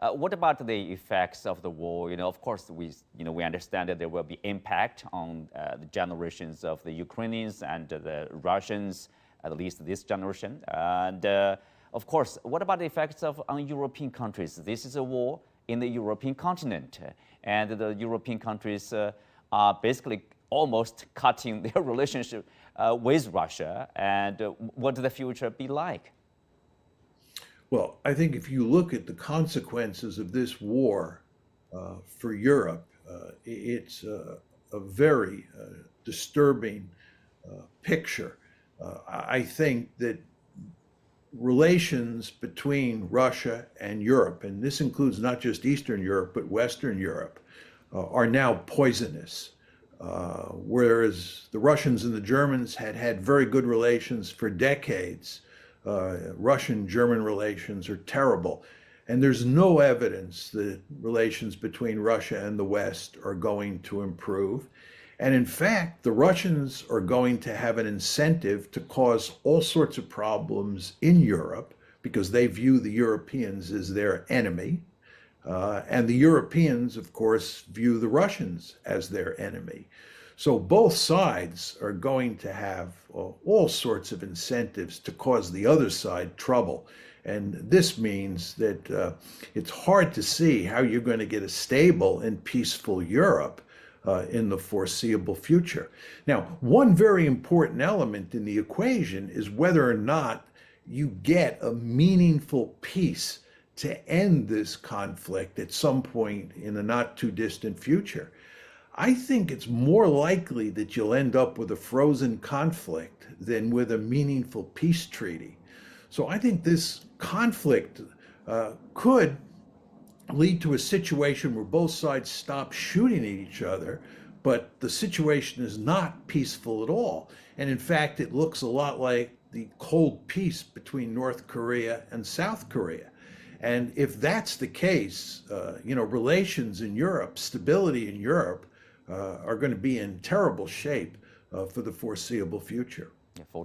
What about the effects of the war? Of course, we understand that there will be impact on the generations of the Ukrainians and the Russians, at least this generation. And of course, what about the effects on European countries? This is a war in the European continent, and the European countries are basically almost cutting their relationship with Russia. And what will the future be like? Well, I think if you look at the consequences of this war for Europe, it's a very disturbing picture. I think that relations between Russia and Europe, and this includes not just Eastern Europe, but Western Europe, are now poisonous. Whereas the Russians and the Germans had had very good relations for decades, Russian-German relations are terrible. And there's no evidence that relations between Russia and the West are going to improve. And in fact, the Russians are going to have an incentive to cause all sorts of problems in Europe because they view the Europeans as their enemy. And the Europeans, of course, view the Russians as their enemy. So both sides are going to have all sorts of incentives to cause the other side trouble. And this means that it's hard to see how you're going to get a stable and peaceful Europe in the foreseeable future. Now, one very important element in the equation is whether or not you get a meaningful peace to end this conflict at some point in the not too distant future. I think it's more likely that you'll end up with a frozen conflict than with a meaningful peace treaty. So I think this conflict could lead to a situation where both sides stop shooting at each other, but the situation is not peaceful at all. And in fact, it looks a lot like the Cold Peace between North Korea and South Korea. And if that's the case, relations in Europe, stability in Europe, are going to be in terrible shape for the foreseeable future. Yeah,